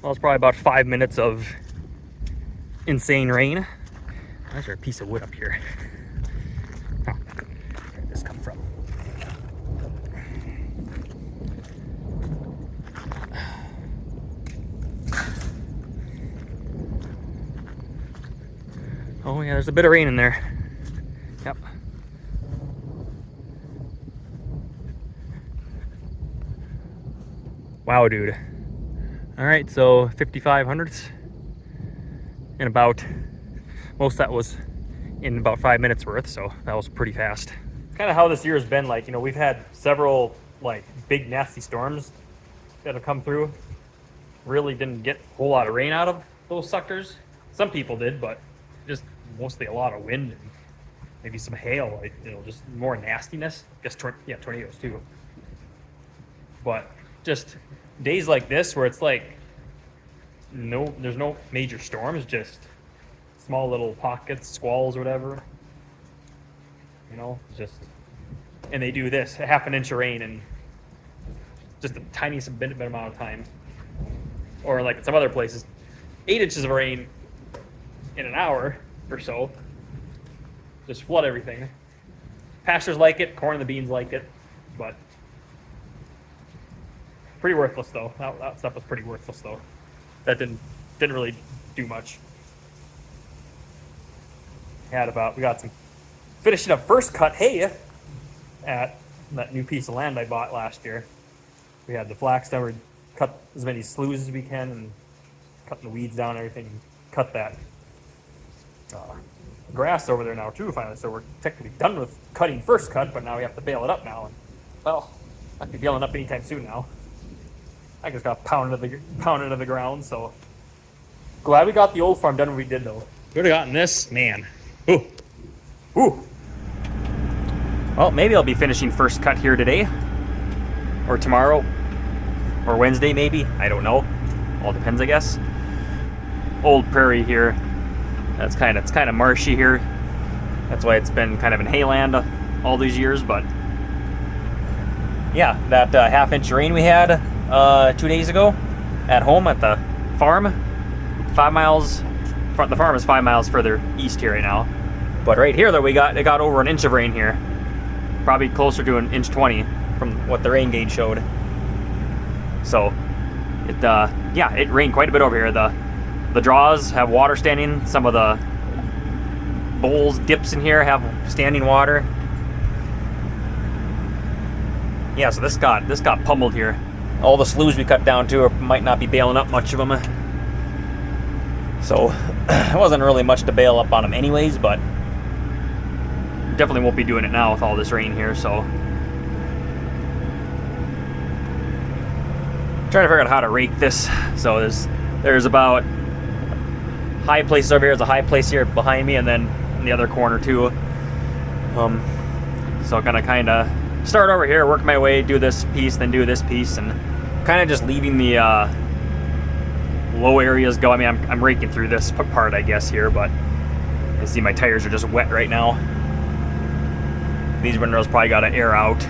Well, it's probably about 5 minutes of insane rain. Where's there a piece of wood up here? Oh, where did this come from? Oh yeah, there's a bit of rain in there. Yep. Wow, dude. All right, so 5,500s in about, most of that was in about 5 minutes worth, so that was pretty fast. Kind of how this year has been. Like, you know, we've had several like big nasty storms that have come through. Really didn't get a whole lot of rain out of those suckers. Some people did, but just mostly a lot of wind and maybe some hail, like, you know, just more nastiness. I guess tornadoes too. But just days like this where it's like there's no major storms, just small little pockets, squalls or whatever. You know, just, and they do this, a half an inch of rain in just a tiny bit amount of time. Or like in some other places, 8 inches of rain in an hour or so. Just flood everything. Pastures like it, corn and the beans like it, but pretty worthless though. That stuff was pretty worthless though. That didn't really do much. We got some finishing up first cut hay at that new piece of land I bought last year. We had the flax done. We cut as many sloughs as we can and cutting the weeds down and everything. And cut that grass over there now too finally. So we're technically done with cutting first cut, but now we have to bale it up now. And, well, I could be baling up anytime soon now. I just got pounded to the ground, so glad we got the old farm done when we did though. Could have gotten this, man. Ooh. Ooh. Well, maybe I'll be finishing first cut here today, or tomorrow, or Wednesday maybe. I don't know. All depends, I guess. Old prairie here. It's kind of marshy here. That's why it's been kind of in hayland all these years. But yeah, that half-inch rain we had 2 days ago at home at the farm. 5 miles. The farm is 5 miles further east here right now. But right here, though, it got over an inch of rain here. Probably closer to an inch 20 from what the rain gauge showed. So it rained quite a bit over here. The draws have water standing. Some of the bowls, dips in here have standing water. Yeah, so this got pummeled here. All the sloughs we cut down to might not be bailing up much of them. So it wasn't really much to bail up on them anyways, but definitely won't be doing it now with all this rain here. So trying to figure out how to rake this. So there's about high places over here. There's a high place here behind me, and then in the other corner too. So I'm gonna kind of start over here, work my way, do this piece, then do this piece, and kind of just leaving the low areas go. I mean, I'm raking through this part, I guess, here, but I see my tires are just wet right now. These windrows probably got to air out.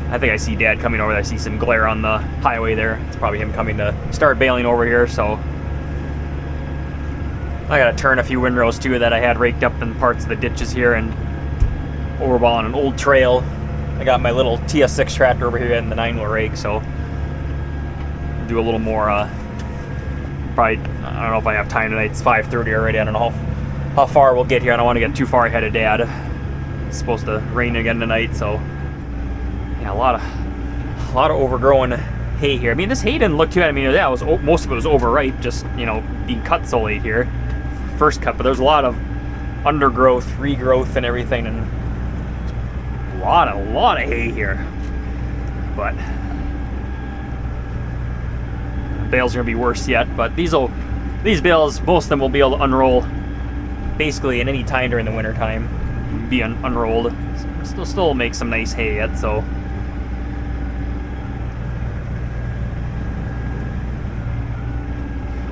I think I see Dad coming over there. I see some glare on the highway there. It's probably him coming to start bailing over here, so I got to turn a few windrows too that I had raked up in parts of the ditches here and over on an old trail. I got my little TS6 tractor over here and the 9-wheel rake, so do a little more. Probably, I don't know if I have time tonight. It's 5:30 already. I don't know how far we'll get here. I don't want to get too far ahead of Dad. It's supposed to rain again tonight, so yeah, a lot of overgrown hay here. I mean, this hay didn't look too bad. I mean, yeah, most of it was overripe, just, you know, being cut so late here, first cut. But there's a lot of undergrowth, regrowth, and everything, and a lot of hay here. But bales are gonna be worse yet. But these bales, most of them will be able to unroll basically at any time during the winter time. Be unrolled. Still make some nice hay yet. So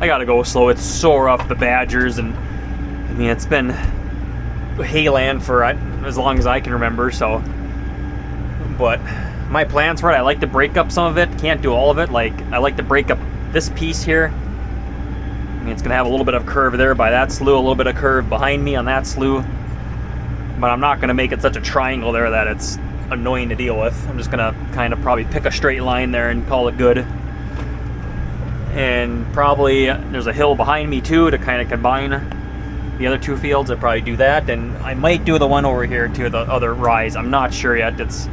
I gotta go slow. It's so rough, the badgers, and I mean, it's been hayland for as long as I can remember. So but my plans for it, I like to break up some of it. Can't do all of it. Like, I like to break up this piece here. I mean, it's gonna have a little bit of curve there by that slough, a little bit of curve behind me on that slough, but I'm not gonna make it such a triangle there that it's annoying to deal with. I'm just gonna kind of probably pick a straight line there and call it good. And probably there's a hill behind me too to kind of combine the other two fields. I'd probably do that, and I might do the one over here too, the other rise. I'm not sure yet. It's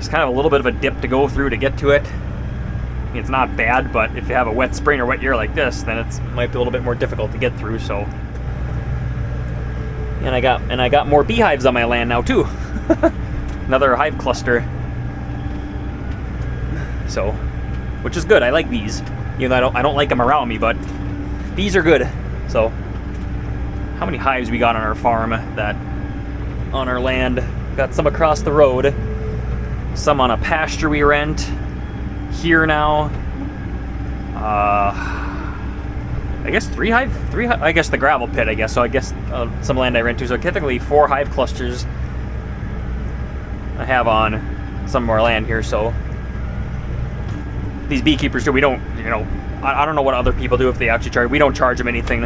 kind of a little bit of a dip to go through to get to it. I mean, it's not bad, but if you have a wet spring or wet year like this, then it might be a little bit more difficult to get through. So, and I got more beehives on my land now too. Another hive cluster. So, which is good. I like bees. Even though I don't like them around me, but bees are good. So, how many hives we got on our farm, that on our land? Got some across the road, some on a pasture we rent here now. I guess three hive. I guess the gravel pit. I guess so. I guess some land I rent to. So typically 4 hive clusters I have on some of our land here. So these beekeepers do. We don't, I don't know what other people do if they actually charge. We don't charge them anything.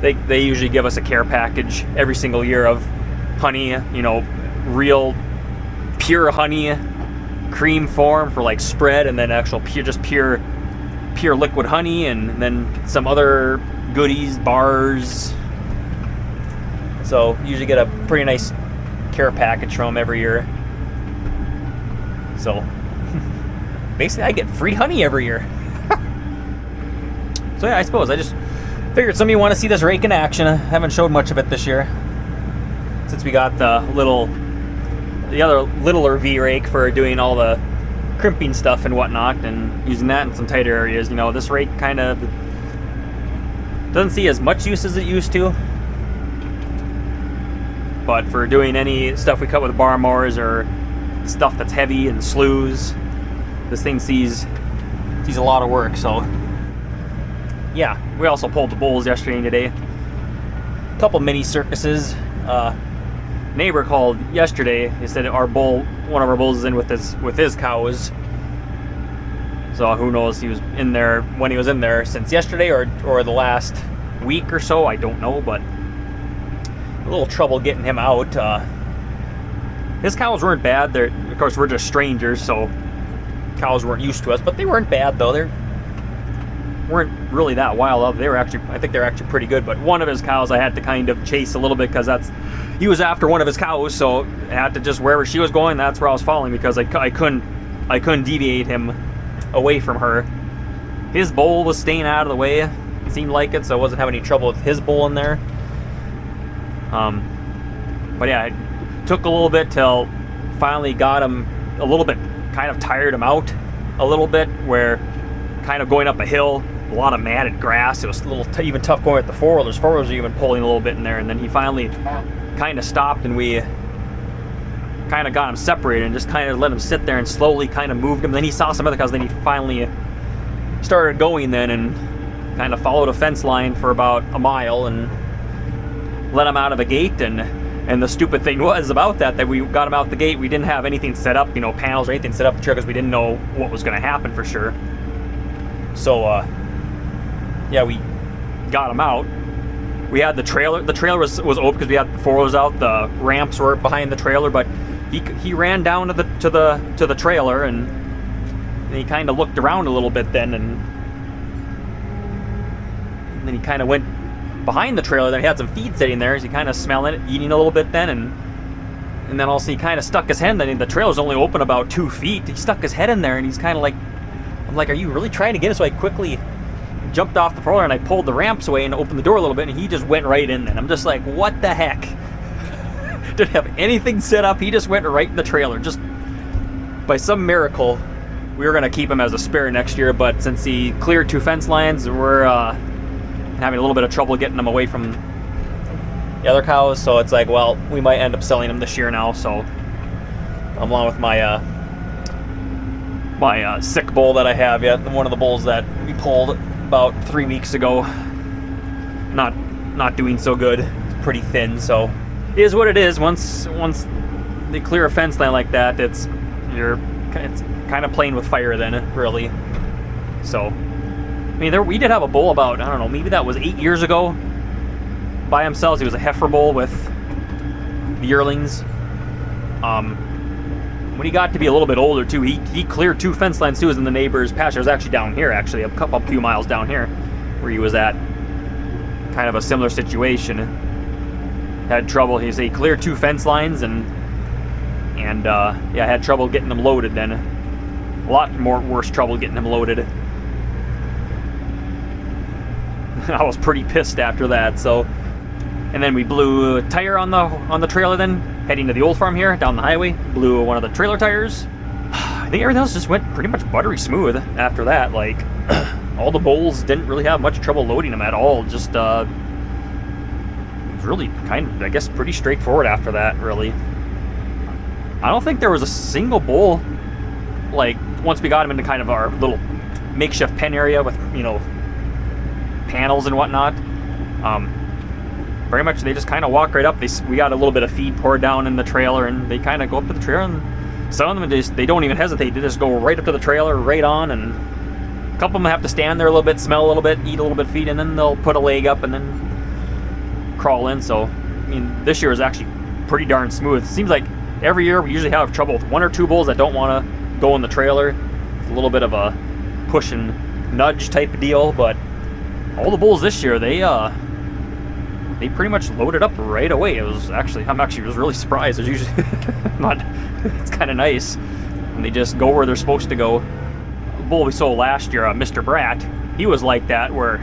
They usually give us a care package every single year of honey, real pure honey, cream form for like spread, and then actual pure liquid honey, and then some other goodies, bars. So usually get a pretty nice care package from them every year. So basically I get free honey every year. So yeah, I suppose I just figured some of you want to see this rake in action. I haven't showed much of it this year, since we got the other littler V rake for doing all the crimping stuff and whatnot, and using that in some tighter areas. This rake kind of doesn't see as much use as it used to, but for doing any stuff we cut with bar mowers or stuff that's heavy and sloughs, this thing sees a lot of work. So yeah, we also pulled the bulls yesterday and today. A couple mini circuses. Neighbor called yesterday. He said one of our bulls is in with his cows. So who knows? He was in there when he was in there since yesterday or the last week or so. I don't know, but a little trouble getting him out. His cows weren't bad. Of course, we're just strangers, so cows weren't used to us. But they weren't bad though. They weren't really that wild up. I think they're actually pretty good. But one of his cows I had to kind of chase a little bit, because he was after one of his cows, so I had to just, wherever she was going, that's where I was following, because I couldn't deviate him away from her. His bull was staying out of the way, it seemed like it, so I wasn't having any trouble with his bull in there. But yeah, it took a little bit till finally got him a little bit, kind of tired him out a little bit, where kind of going up a hill, a lot of matted grass. It was a little even tough going at the four-wheelers. Four-wheelers were even pulling a little bit in there, and then he finally kind of stopped, and we kind of got him separated and just kind of let him sit there and slowly kind of moved him. Then he saw some other cows, then he finally started going then, and kind of followed a fence line for about a mile and let him out of a gate. And the stupid thing was about that we got him out the gate, we didn't have anything set up, panels or anything set up because we didn't know what was going to happen for sure. So yeah, we got him out. We had the trailer. The trailer was open because we had the four-wheelers out. The ramps were behind the trailer, but he ran down to the trailer, and he kind of looked around a little bit then, and then he kind of went behind the trailer. Then he had some feed sitting there. So he kind of smelling it, eating a little bit then, and then also he kind of stuck his head. Then the trailer's only open about 2 feet. He stuck his head in there, and he's kind of like, I'm like, are you really trying to get it? So I quickly jumped off the four-wheeler and I pulled the ramps away and opened the door a little bit, and he just went right in there. I'm just like, what the heck? Didn't have anything set up. He just went right in the trailer. Just by some miracle, we were going to keep him as a spare next year, but since he cleared 2 fence lines, we're having a little bit of trouble getting him away from the other cows. So it's like, well, we might end up selling him this year now. So along with my sick bull that I have, one of the bulls that we pulled about 3 weeks ago, not doing so good. It's pretty thin, so it is what it is. Once they clear a fence line like that, it's kind of playing with fire then, really. So, I mean, we did have a bull about, I don't know, maybe that was 8 years ago by himself. He was a heifer bull with the yearlings. When he got to be a little bit older too, he cleared 2 fence lines too. He was in the neighbor's pasture. It was actually down here, actually, a few miles down here where he was at. Kind of a similar situation. Had trouble. He cleared 2 fence lines and yeah, had trouble getting them loaded then. A lot worse trouble getting them loaded. I was pretty pissed after that. So, and then we blew a tire on the trailer then, heading to the old farm here down the highway. Blew one of the trailer tires. I think everything else just went pretty much buttery smooth after that. Like, all the bulls didn't really have much trouble loading them at all. Just it was really kind of, I guess, pretty straightforward after that, really. I don't think there was a single bull, like, once we got him into kind of our little makeshift pen area with, you know, panels and whatnot. Very much they just kind of walk right up. We got a little bit of feed poured down in the trailer, and they kind of go up to the trailer, and some of them they don't even hesitate. They just go right up to the trailer, right on, and a couple of them have to stand there a little bit, smell a little bit, eat a little bit of feed, and then they'll put a leg up and then crawl in. So, I mean, this year is actually pretty darn smooth. It seems like every year we usually have trouble with 1 or 2 bulls that don't want to go in the trailer. It's a little bit of a push and nudge type of deal, but all the bulls this year, they pretty much loaded up right away. Was really surprised. It's usually it's kind of nice, and they just go where they're supposed to go. The bull we sold last year, Mr. Brat, he was like that, where,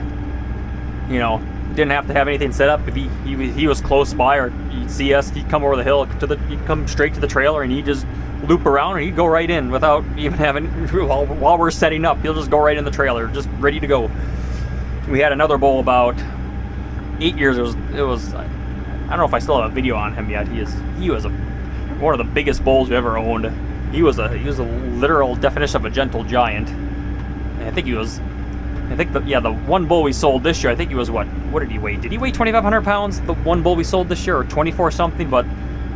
you know, didn't have to have anything set up. If he was close by, or you'd see us, he'd come over the hill he'd come straight to the trailer, and he'd just loop around and he'd go right in without even having, while we're setting up, he'll just go right in the trailer, just ready to go. We had another bull about 8 years. It was I don't know if I still have a video on him yet. He was one of the biggest bulls we ever owned. He was a literal definition of a gentle giant. And I think the one bull we sold this year, I think he was what did he weigh? Did he weigh 2,500 pounds? The one bull we sold this year, or 24 something? But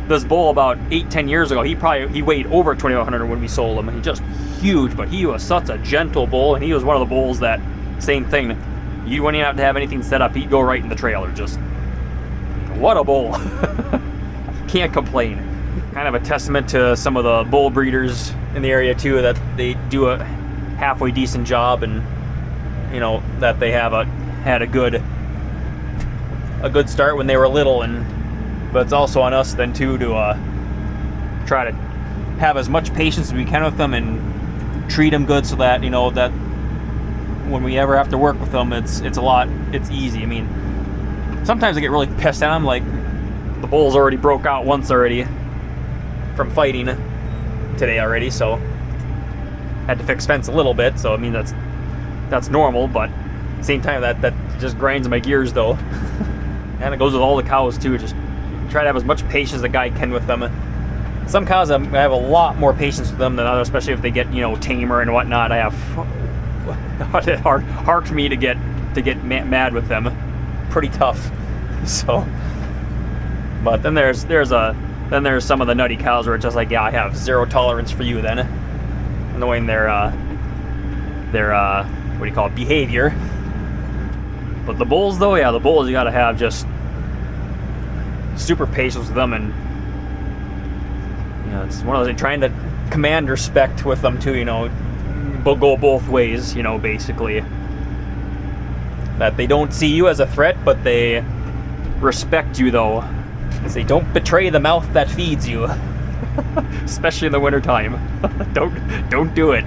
this bull about 8-10 years ago, he weighed over 2,500 when we sold him. He just huge, but he was such a gentle bull, and he was one of the bulls that, same thing, you wouldn't even have to have anything set up. He'd go right in the trailer. Just, what a bull. Can't complain. Kind of a testament to some of the bull breeders in the area too, that they do a halfway decent job, and, you know, that they had a good start when they were little, but it's also on us then too to try to have as much patience as we can with them and treat them good, so that, you know, that when we ever have to work with them, it's easy. I mean, sometimes I get really pissed at them, like the bulls already broke out once already from fighting today already, so had to fix fence a little bit. So I mean, that's normal, but at the same time, that just grinds my gears though. And it goes with all the cows too. Just try to have as much patience as a guy can with them. Some cows, I have a lot more patience with them than others, especially if they get, you know, tamer and whatnot. I have hard for me to get mad with them. Pretty tough. So, but then there's some of the nutty cows where it's just like, yeah, I have zero tolerance for you then, knowing their what do you call it, behavior. But the bulls though, yeah, the bulls, you gotta have just super patience with them, and, you know, it's one of those, trying to command respect with them too, you know, go both ways, you know, basically. That they don't see you as a threat, but they respect you though. They don't betray the mouth that feeds you. Especially in the wintertime. Don't do it.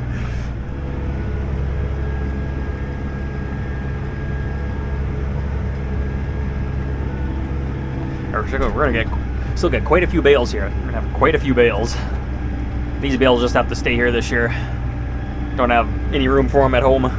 We're gonna still get quite a few bales here. We're gonna have quite a few bales. These bales just have to stay here this year. Don't have any room for them at home.